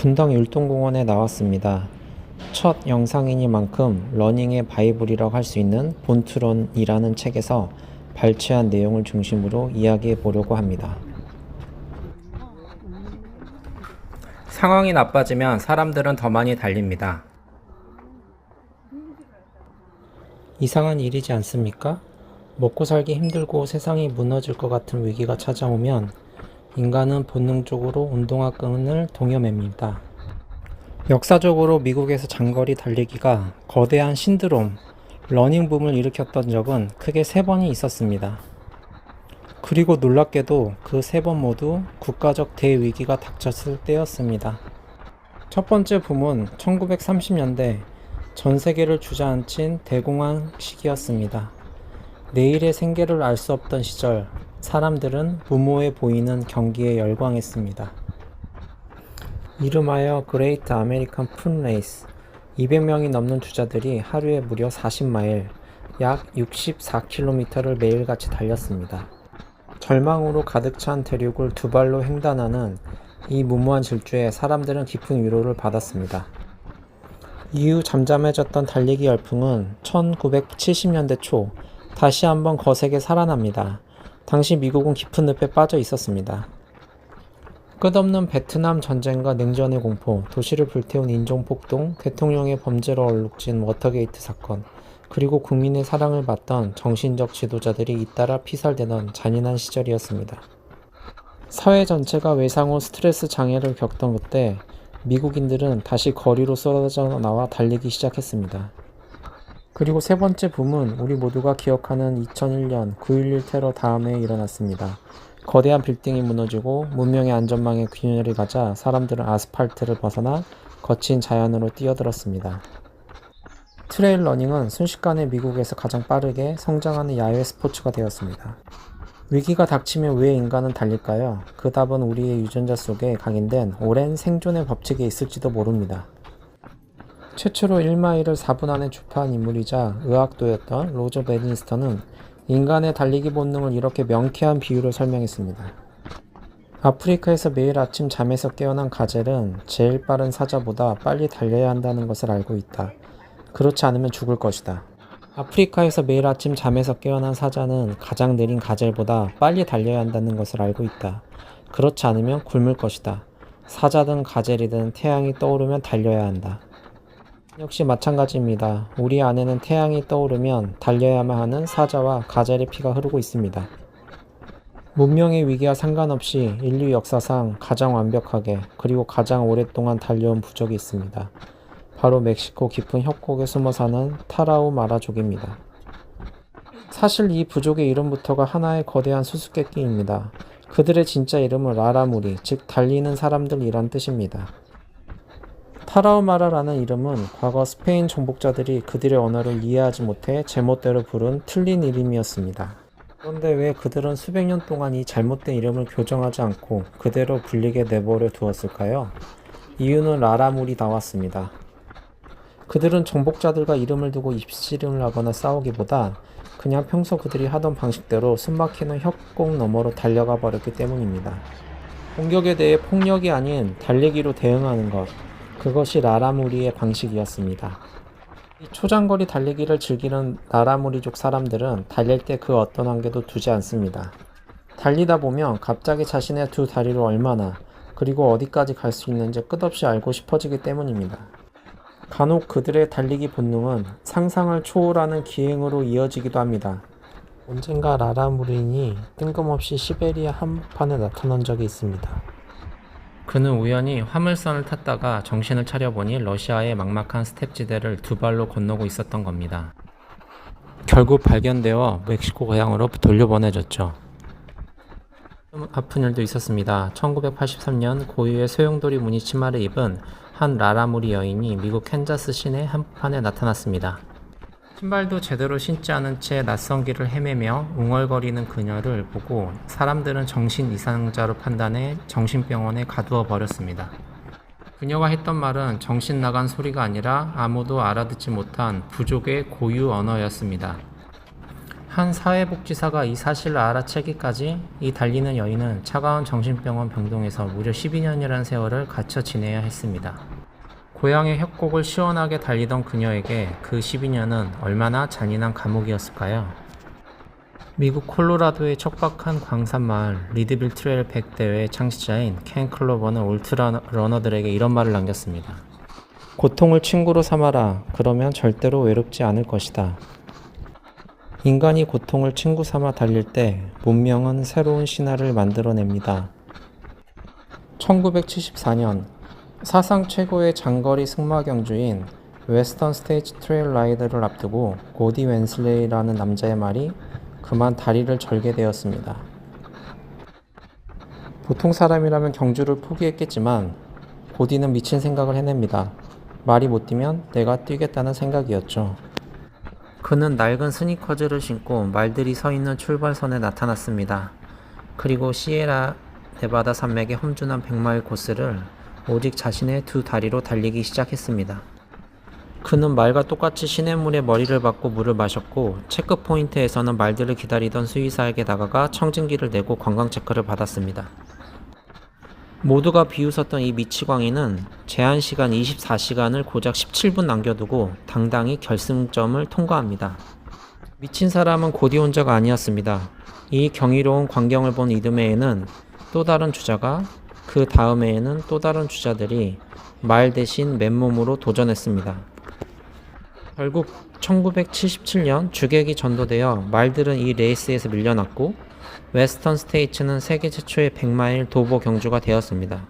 분당 율동공원에 나왔습니다. 첫 영상이니만큼 러닝의 바이블이라고 할 수 있는 본투런이라는 책에서 발췌한 내용을 중심으로 이야기해 보려고 합니다. 상황이 나빠지면 사람들은 더 많이 달립니다. 이상한 일이지 않습니까? 먹고 살기 힘들고 세상이 무너질 것 같은 위기가 찾아오면 인간은 본능적으로 운동화 끈을 동여맵니다. 역사적으로 미국에서 장거리 달리기가 거대한 신드롬, 러닝붐을 일으켰던 적은 크게 3번이 있었습니다. 그리고 놀랍게도 그 3번 모두 국가적 대위기가 닥쳤을 때였습니다. 첫 번째 붐은 1930년대 전 세계를 주저앉힌 대공황 시기였습니다. 내일의 생계를 알 수 없던 시절, 사람들은 무모해 보이는 경기에 열광했습니다. 이름하여 그레이트 아메리칸 풋레이스, 200명이 넘는 주자들이 하루에 무려 40마일, 약 64km를 매일같이 달렸습니다. 절망으로 가득 찬 대륙을 두 발로 횡단하는 이 무모한 질주에 사람들은 깊은 위로를 받았습니다. 이후 잠잠해졌던 달리기 열풍은 1970년대 초 다시 한번 거세게 살아납니다. 당시 미국은 깊은 늪에 빠져 있었습니다. 끝없는 베트남 전쟁과 냉전의 공포, 도시를 불태운 인종폭동, 대통령의 범죄로 얼룩진 워터게이트 사건, 그리고 국민의 사랑을 받던 정신적 지도자들이 잇따라 피살되던 잔인한 시절이었습니다. 사회 전체가 외상후 스트레스 장애를 겪던 그때 미국인들은 다시 거리로 쏟아져 나와 달리기 시작했습니다. 그리고 세 번째 붐은 우리 모두가 기억하는 2001년 9.11 테러 다음에 일어났습니다. 거대한 빌딩이 무너지고 문명의 안전망에 균열이 가자 사람들은 아스팔트를 벗어나 거친 자연으로 뛰어들었습니다. 트레일 러닝은 순식간에 미국에서 가장 빠르게 성장하는 야외 스포츠가 되었습니다. 위기가 닥치면 왜 인간은 달릴까요? 그 답은 우리의 유전자 속에 각인된 오랜 생존의 법칙에 있을지도 모릅니다. 최초로 1마일을 4분 안에 주파한 인물이자 의학도였던 로저 베니스턴은 인간의 달리기 본능을 이렇게 명쾌한 비유로 설명했습니다. 아프리카에서 매일 아침 잠에서 깨어난 가젤은 제일 빠른 사자보다 빨리 달려야 한다는 것을 알고 있다. 그렇지 않으면 죽을 것이다. 아프리카에서 매일 아침 잠에서 깨어난 사자는 가장 느린 가젤보다 빨리 달려야 한다는 것을 알고 있다. 그렇지 않으면 굶을 것이다. 사자든 가젤이든 태양이 떠오르면 달려야 한다. 역시 마찬가지입니다. 우리 안에는 태양이 떠오르면 달려야만 하는 사자와 가젤의 피가 흐르고 있습니다. 문명의 위기와 상관없이 인류 역사상 가장 완벽하게 그리고 가장 오랫동안 달려온 부족이 있습니다. 바로 멕시코 깊은 협곡에 숨어 사는 타라우마라족입니다. 사실 이 부족의 이름부터가 하나의 거대한 수수께끼입니다. 그들의 진짜 이름은 라라무리, 즉 달리는 사람들이란 뜻입니다. 타라우마라라는 이름은 과거 스페인 정복자들이 그들의 언어를 이해하지 못해 제멋대로 부른 틀린 이름이었습니다. 그런데 왜 그들은 수백 년 동안 이 잘못된 이름을 교정하지 않고 그대로 불리게 내버려 두었을까요? 이유는 라라물이 나왔습니다. 그들은 정복자들과 이름을 두고 입씨름을 하거나 싸우기보다 그냥 평소 그들이 하던 방식대로 숨막히는 협곡 너머로 달려가 버렸기 때문입니다. 공격에 대해 폭력이 아닌 달리기로 대응하는 것, 그것이 라라무리의 방식이었습니다. 이 초장거리 달리기를 즐기는 라라무리족 사람들은 달릴 때 그 어떤 한계도 두지 않습니다. 달리다 보면 갑자기 자신의 두 다리로 얼마나 그리고 어디까지 갈 수 있는지 끝없이 알고 싶어지기 때문입니다. 간혹 그들의 달리기 본능은 상상을 초월하는 기행으로 이어지기도 합니다. 언젠가 라라무린이 뜬금없이 시베리아 한복판에 나타난 적이 있습니다. 그는 우연히 화물선을 탔다가 정신을 차려보니 러시아의 막막한 스텝지대를 두 발로 건너고 있었던 겁니다. 결국 발견되어 멕시코 고향으로 돌려보내졌죠. 아픈 일도 있었습니다. 1983년 고유의 소용돌이 무늬 치마를 입은 한 라라무리 여인이 미국 캔자스 시내 한복판에 나타났습니다. 신발도 제대로 신지 않은 채 낯선 길을 헤매며 웅얼거리는 그녀를 보고 사람들은 정신 이상자로 판단해 정신병원에 가두어 버렸습니다. 그녀가 했던 말은 정신 나간 소리가 아니라 아무도 알아듣지 못한 부족의 고유 언어였습니다. 한 사회복지사가 이 사실을 알아채기까지 이 달리는 여인은 차가운 정신병원 병동에서 무려 12년이라는 세월을 갇혀 지내야 했습니다. 고향의 협곡을 시원하게 달리던 그녀에게 그 12년은 얼마나 잔인한 감옥이었을까요? 미국 콜로라도의 척박한 광산마을 리드빌 트레일 100 대회 창시자인 켄 클로버는 울트라 러너들에게 이런 말을 남겼습니다. 고통을 친구로 삼아라. 그러면 절대로 외롭지 않을 것이다. 인간이 고통을 친구 삼아 달릴 때 문명은 새로운 신화를 만들어냅니다. 1974년 사상 최고의 장거리 승마 경주인 웨스턴 스테이트 트레일 라이드를 앞두고 고디 웬슬레이라는 남자의 말이 그만 다리를 절게 되었습니다. 보통 사람이라면 경주를 포기했겠지만 고디는 미친 생각을 해냅니다. 말이 못 뛰면 내가 뛰겠다는 생각이었죠. 그는 낡은 스니커즈를 신고 말들이 서 있는 출발선에 나타났습니다. 그리고 시에라 네바다 산맥의 험준한 100마일 코스를 오직 자신의 두 다리로 달리기 시작했습니다. 그는 말과 똑같이 시냇물에 머리를 박고 물을 마셨고 체크포인트에서는 말들을 기다리던 수의사에게 다가가 청진기를 내고 건강 체크를 받았습니다. 모두가 비웃었던 이 미치광이는 제한시간 24시간을 고작 17분 남겨두고 당당히 결승점을 통과합니다. 미친 사람은 고디 혼자가 아니었습니다. 이 경이로운 광경을 본 이듬해에는 또 다른 주자가, 그 다음해에는 또 다른 주자들이 말 대신 맨몸으로 도전했습니다. 결국 1977년 주객이 전도되어 말들은 이 레이스에서 밀려났고 웨스턴 스테이츠는 세계 최초의 100마일 도보 경주가 되었습니다.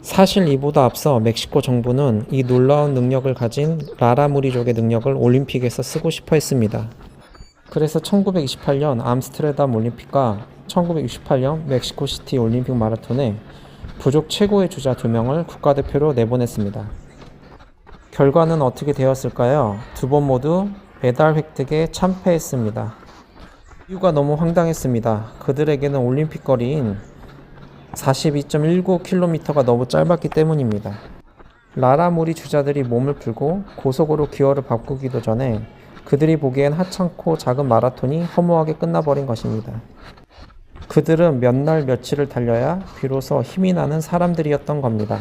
사실 이보다 앞서 멕시코 정부는 이 놀라운 능력을 가진 라라무리족의 능력을 올림픽에서 쓰고 싶어 했습니다. 그래서 1928년 암스테르담 올림픽과 1968년 멕시코시티 올림픽 마라톤에 부족 최고의 주자 2명을 국가대표로 내보냈습니다. 결과는 어떻게 되었을까요? 두 번 모두 메달 획득에 참패했습니다. 이유가 너무 황당했습니다. 그들에게는 올림픽 거리인 42.19km가 너무 짧았기 때문입니다. 라라무리 주자들이 몸을 풀고 고속으로 기어를 바꾸기도 전에 그들이 보기엔 하찮고 작은 마라톤이 허무하게 끝나버린 것입니다. 그들은 몇 날 며칠을 달려야 비로소 힘이 나는 사람들이었던 겁니다.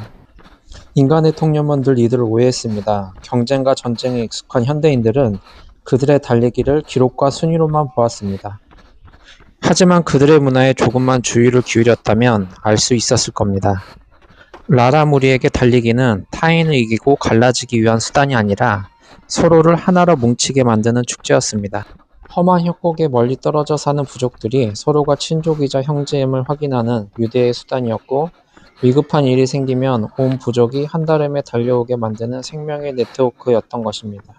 인간의 통념은 늘 이들을 오해했습니다. 경쟁과 전쟁에 익숙한 현대인들은 그들의 달리기를 기록과 순위로만 보았습니다. 하지만 그들의 문화에 조금만 주의를 기울였다면 알 수 있었을 겁니다. 라라무리에게 달리기는 타인을 이기고 갈라지기 위한 수단이 아니라 서로를 하나로 뭉치게 만드는 축제였습니다. 험한 협곡에 멀리 떨어져 사는 부족들이 서로가 친족이자 형제임을 확인하는 유대의 수단이었고 위급한 일이 생기면 온 부족이 한달음에 달려오게 만드는 생명의 네트워크였던 것입니다.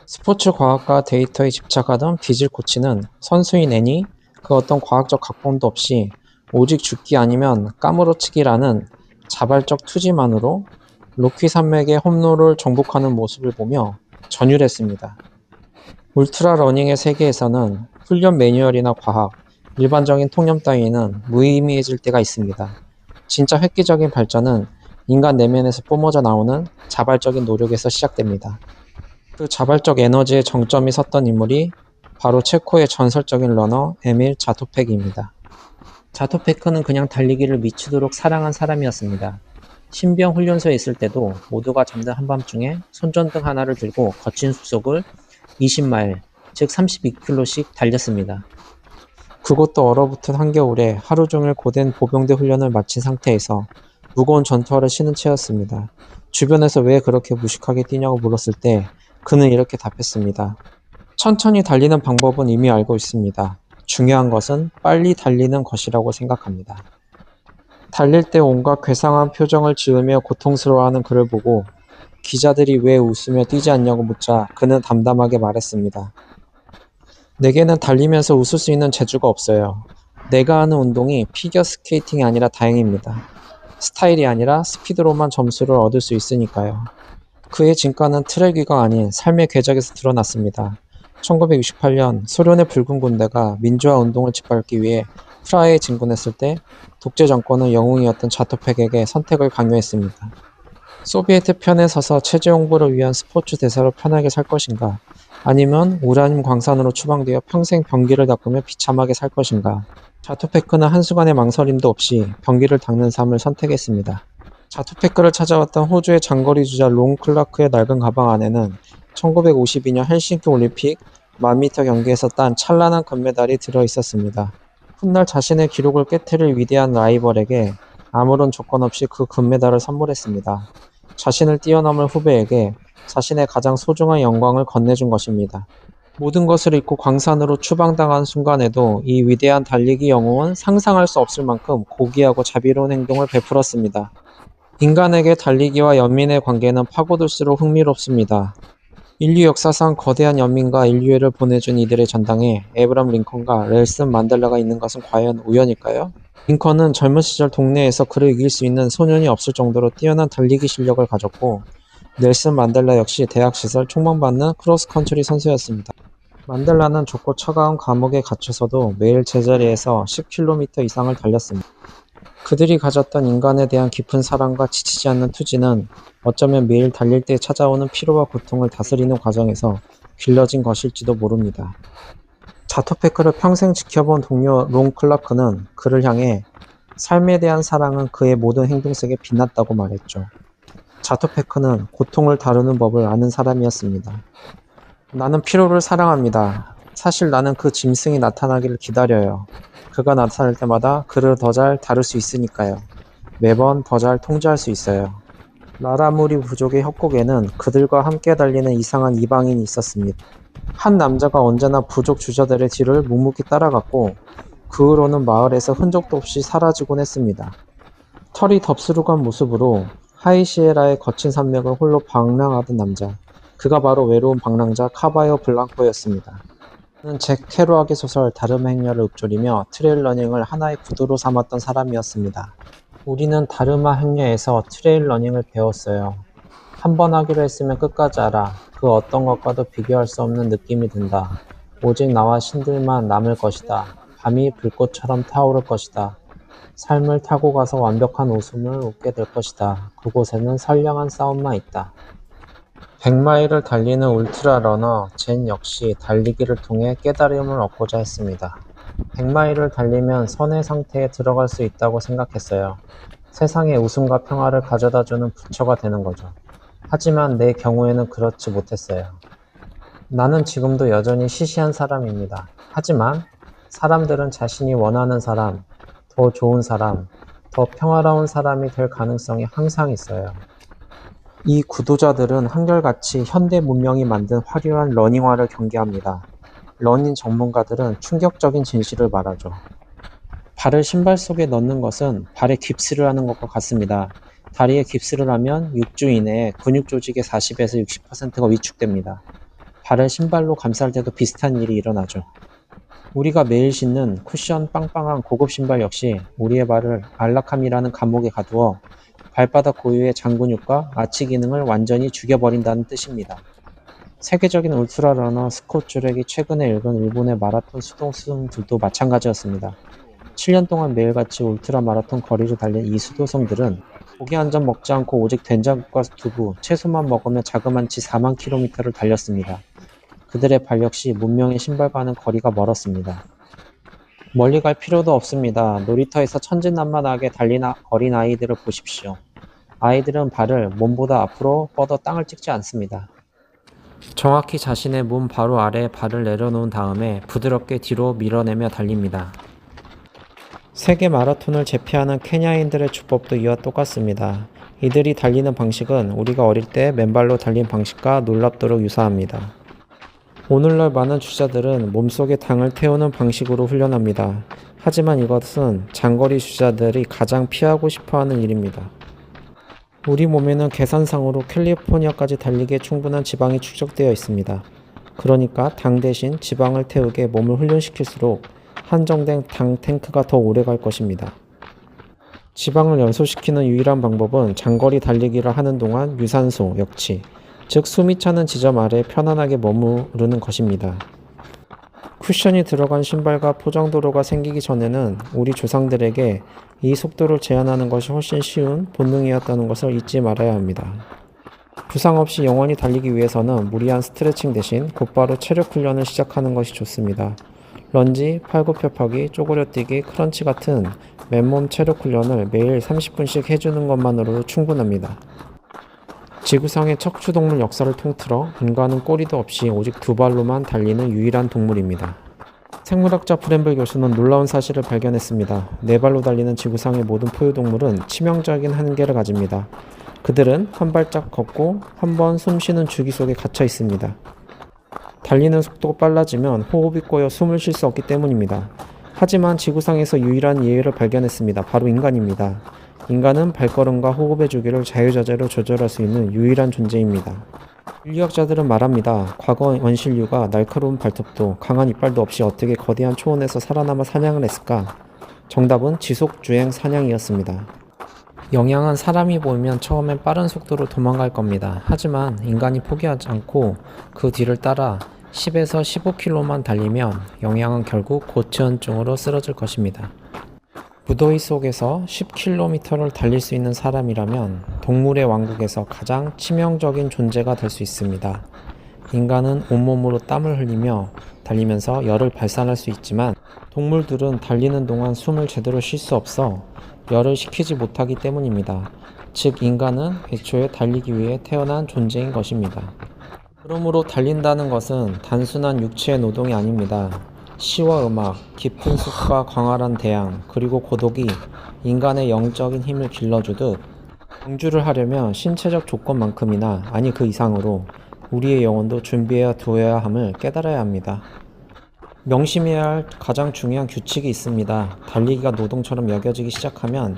스포츠 과학과 데이터에 집착하던 비질 코치는 선수인 애니 그 어떤 과학적 각본도 없이 오직 죽기 아니면 까무러치기라는 자발적 투지만으로 로키 산맥의 홈로를 정복하는 모습을 보며 전율했습니다. 울트라 러닝의 세계에서는 훈련 매뉴얼이나 과학, 일반적인 통념 따위는 무의미해질 때가 있습니다. 진짜 획기적인 발전은 인간 내면에서 뿜어져 나오는 자발적인 노력에서 시작됩니다. 그 자발적 에너지의 정점이 섰던 인물이 바로 체코의 전설적인 러너 에밀 자토팩입니다. 자토페크는 그냥 달리기를 미치도록 사랑한 사람이었습니다. 신병 훈련소에 있을 때도 모두가 잠든 한밤중에 손전등 하나를 들고 거친 숲속을 20마일, 즉 32km씩 달렸습니다. 그것도 얼어붙은 한겨울에 하루 종일 고된 보병대 훈련을 마친 상태에서 무거운 전투화를 신은 채였습니다. 주변에서 왜 그렇게 무식하게 뛰냐고 물었을 때 그는 이렇게 답했습니다. 천천히 달리는 방법은 이미 알고 있습니다. 중요한 것은 빨리 달리는 것이라고 생각합니다. 달릴 때 온갖 괴상한 표정을 지으며 고통스러워하는 그를 보고 기자들이 왜 웃으며 뛰지 않냐고 묻자 그는 담담하게 말했습니다. 내게는 달리면서 웃을 수 있는 재주가 없어요. 내가 하는 운동이 피겨스케이팅이 아니라 다행입니다. 스타일이 아니라 스피드로만 점수를 얻을 수 있으니까요. 그의 진가는 트랙 위가 아닌 삶의 궤적에서 드러났습니다. 1968년 소련의 붉은 군대가 민주화 운동을 짓밟기 위해 프라하에 진군했을 때 독재 정권은 영웅이었던 자토팩에게 선택을 강요했습니다. 소비에트 편에 서서 체제 홍보를 위한 스포츠 대사로 편하게 살 것인가, 아니면 우라늄 광산으로 추방되어 평생 변기를 닦으며 비참하게 살 것인가? 자투패크는 한순간의 망설임도 없이 변기를 닦는 삶을 선택했습니다. 자투패크를 찾아왔던 호주의 장거리 주자 론 클라크의 낡은 가방 안에는 1952년 헬싱키 올림픽 1000m 경기에서 딴 찬란한 금메달이 들어 있었습니다. 훗날 자신의 기록을 깨트릴 위대한 라이벌에게 아무런 조건 없이 그 금메달을 선물했습니다. 자신을 뛰어넘을 후배에게 자신의 가장 소중한 영광을 건네준 것입니다. 모든 것을 잃고 광산으로 추방당한 순간에도 이 위대한 달리기 영웅은 상상할 수 없을 만큼 고귀하고 자비로운 행동을 베풀었습니다. 인간에게 달리기와 연민의 관계는 파고들수록 흥미롭습니다. 인류 역사상 거대한 연민과 인류애를 보내준 이들의 전당에 에브람 링컨과 넬슨 만델라가 있는 것은 과연 우연일까요? 링컨은 젊은 시절 동네에서 그를 이길 수 있는 소년이 없을 정도로 뛰어난 달리기 실력을 가졌고, 넬슨 만델라 역시 대학 시절 총망받는 크로스컨트리 선수였습니다. 만델라는 좁고 차가운 감옥에 갇혀서도 매일 제자리에서 10km 이상을 달렸습니다. 그들이 가졌던 인간에 대한 깊은 사랑과 지치지 않는 투지는 어쩌면 매일 달릴 때 찾아오는 피로와 고통을 다스리는 과정에서 길러진 것일지도 모릅니다. 자투패크를 평생 지켜본 동료 론 클라크는 그를 향해 삶에 대한 사랑은 그의 모든 행동 속에 빛났다고 말했죠. 자투패크는 고통을 다루는 법을 아는 사람이었습니다. 나는 피로를 사랑합니다. 사실 나는 그 짐승이 나타나기를 기다려요. 그가 나타날 때마다 그를 더 잘 다룰 수 있으니까요. 매번 더 잘 통제할 수 있어요. 라라무리 부족의 협곡에는 그들과 함께 달리는 이상한 이방인이 있었습니다. 한 남자가 언제나 부족 주자들의 뒤를 묵묵히 따라갔고, 그 후로는 마을에서 흔적도 없이 사라지곤 했습니다. 털이 덥수룩한 모습으로 하이시에라의 거친 산맥을 홀로 방랑하던 남자. 그가 바로 외로운 방랑자 카바요 블랑코였습니다. 그는 잭 케루악의 소설 다름 행렬을 읊조리며 트레일 러닝을 하나의 구도로 삼았던 사람이었습니다. 우리는 다르마 행렬에서 트레일 러닝을 배웠어요. 한 번 하기로 했으면 끝까지 하라. 그 어떤 것과도 비교할 수 없는 느낌이 든다. 오직 나와 신들만 남을 것이다. 밤이 불꽃처럼 타오를 것이다. 삶을 타고 가서 완벽한 웃음을 웃게 될 것이다. 그곳에는 선량한 싸움만 있다. 100마일을 달리는 울트라 러너 젠 역시 달리기를 통해 깨달음을 얻고자 했습니다. 100마일을 달리면 선의 상태에 들어갈 수 있다고 생각했어요. 세상에 웃음과 평화를 가져다주는 부처가 되는 거죠. 하지만 내 경우에는 그렇지 못했어요. 나는 지금도 여전히 시시한 사람입니다. 하지만 사람들은 자신이 원하는 사람, 더 좋은 사람, 더 평화로운 사람이 될 가능성이 항상 있어요. 이 구도자들은 한결같이 현대 문명이 만든 화려한 러닝화를 경계합니다. 러닝 전문가들은 충격적인 진실을 말하죠. 발을 신발 속에 넣는 것은 발에 깁스를 하는 것과 같습니다. 다리에 깁스를 하면 6주 이내에 근육 조직의 40에서 60%가 위축됩니다. 발을 신발로 감쌀 때도 비슷한 일이 일어나죠. 우리가 매일 신는 쿠션 빵빵한 고급 신발 역시 우리의 발을 안락함이라는 감옥에 가두어 발바닥 고유의 장근육과 아치 기능을 완전히 죽여버린다는 뜻입니다. 세계적인 울트라 러너 스콧 주렉이 최근에 읽은 일본의 마라톤 수도승들도 마찬가지였습니다. 7년 동안 매일같이 울트라 마라톤 거리를 달린 이 수도승들은 고기 한 점 먹지 않고 오직 된장국과 두부, 채소만 먹으며 자그만치 4만 킬로미터를 달렸습니다. 그들의 발 역시 문명의 신발과는 거리가 멀었습니다. 멀리 갈 필요도 없습니다. 놀이터에서 천진난만하게 달리는 어린 아이들을 보십시오. 아이들은 발을 몸보다 앞으로 뻗어 땅을 찍지 않습니다. 정확히 자신의 몸 바로 아래에 발을 내려놓은 다음에 부드럽게 뒤로 밀어내며 달립니다. 세계 마라톤을 제패하는 케냐인들의 주법도 이와 똑같습니다. 이들이 달리는 방식은 우리가 어릴 때 맨발로 달린 방식과 놀랍도록 유사합니다. 오늘날 많은 주자들은 몸속에 당을 태우는 방식으로 훈련합니다. 하지만 이것은 장거리 주자들이 가장 피하고 싶어하는 일입니다. 우리 몸에는 계산상으로 캘리포니아까지 달리기에 충분한 지방이 축적되어 있습니다. 그러니까 당 대신 지방을 태우게 몸을 훈련시킬수록 한정된 당 탱크가 더 오래 갈 것입니다. 지방을 연소시키는 유일한 방법은 장거리 달리기를 하는 동안 유산소, 역치, 즉 숨이 차는 지점 아래에 편안하게 머무르는 것입니다. 쿠션이 들어간 신발과 포장도로가 생기기 전에는 우리 조상들에게 이 속도를 제한하는 것이 훨씬 쉬운 본능이었다는 것을 잊지 말아야 합니다. 부상 없이 영원히 달리기 위해서는 무리한 스트레칭 대신 곧바로 체력 훈련을 시작하는 것이 좋습니다. 런지, 팔굽혀펴기, 쪼그려뛰기, 크런치 같은 맨몸 체력 훈련을 매일 30분씩 해주는 것만으로도 충분합니다. 지구상의 척추동물 역사를 통틀어 인간은 꼬리도 없이 오직 두 발로만 달리는 유일한 동물입니다. 생물학자 프렌블 교수는 놀라운 사실을 발견했습니다. 네 발로 달리는 지구상의 모든 포유동물은 치명적인 한계를 가집니다. 그들은 한 발짝 걷고 한 번 숨 쉬는 주기 속에 갇혀 있습니다. 달리는 속도가 빨라지면 호흡이 꼬여 숨을 쉴 수 없기 때문입니다. 하지만 지구상에서 유일한 예외를 발견했습니다. 바로 인간입니다. 인간은 발걸음과 호흡의 주기를 자유자재로 조절할 수 있는 유일한 존재입니다. 인류학자들은 말합니다. 과거 원신류가 날카로운 발톱도 강한 이빨도 없이 어떻게 거대한 초원에서 살아남아 사냥을 했을까? 정답은 지속주행 사냥이었습니다. 영양은 사람이 보이면 처음엔 빠른 속도로 도망갈 겁니다. 하지만 인간이 포기하지 않고 그 뒤를 따라 10에서 15km만 달리면 영양은 결국 고체온증으로 쓰러질 것입니다. 무더위 속에서 10km를 달릴 수 있는 사람이라면 동물의 왕국에서 가장 치명적인 존재가 될 수 있습니다. 인간은 온몸으로 땀을 흘리며 달리면서 열을 발산할 수 있지만 동물들은 달리는 동안 숨을 제대로 쉴 수 없어 열을 식히지 못하기 때문입니다. 즉 인간은 애초에 달리기 위해 태어난 존재인 것입니다. 그러므로 달린다는 것은 단순한 육체의 노동이 아닙니다. 시와 음악, 깊은 숲과 광활한 대양, 그리고 고독이 인간의 영적인 힘을 길러주듯 경주를 하려면 신체적 조건만큼이나 아니 그 이상으로 우리의 영혼도 준비해 두어야 함을 깨달아야 합니다. 명심해야 할 가장 중요한 규칙이 있습니다. 달리기가 노동처럼 여겨지기 시작하면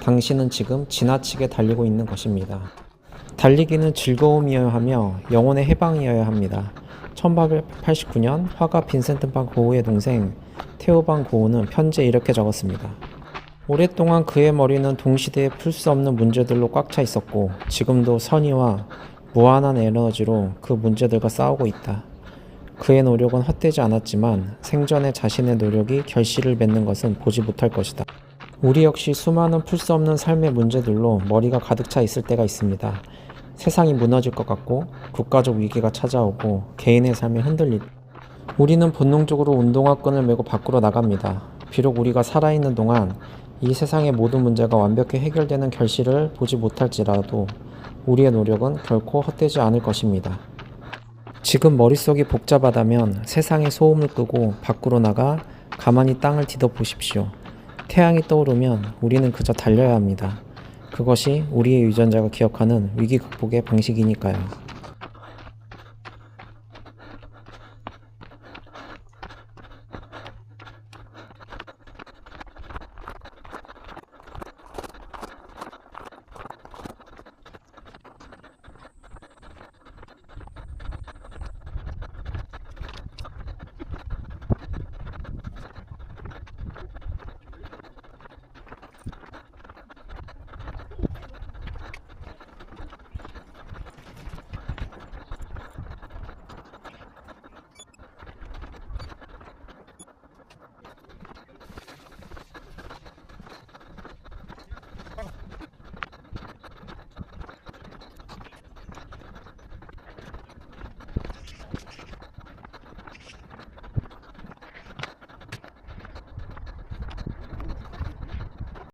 당신은 지금 지나치게 달리고 있는 것입니다. 달리기는 즐거움이어야 하며 영혼의 해방이어야 합니다. 1889년 화가 빈센트 반 고흐의 동생 테오 반 고흐는 편지에 이렇게 적었습니다. 오랫동안 그의 머리는 동시대에 풀 수 없는 문제들로 꽉 차 있었고 지금도 선의와 무한한 에너지로 그 문제들과 싸우고 있다. 그의 노력은 헛되지 않았지만 생전에 자신의 노력이 결실을 맺는 것은 보지 못할 것이다. 우리 역시 수많은 풀 수 없는 삶의 문제들로 머리가 가득 차 있을 때가 있습니다. 세상이 무너질 것 같고 국가적 위기가 찾아오고 개인의 삶이 흔들릴 때 우리는 본능적으로 운동화 끈을 메고 밖으로 나갑니다. 비록 우리가 살아있는 동안 이 세상의 모든 문제가 완벽히 해결되는 결실을 보지 못할지라도 우리의 노력은 결코 헛되지 않을 것입니다. 지금 머릿속이 복잡하다면 세상의 소음을 끄고 밖으로 나가 가만히 땅을 뒤덮으십시오. 태양이 떠오르면 우리는 그저 달려야 합니다. 그것이 우리의 유전자가 기억하는 위기 극복의 방식이니까요.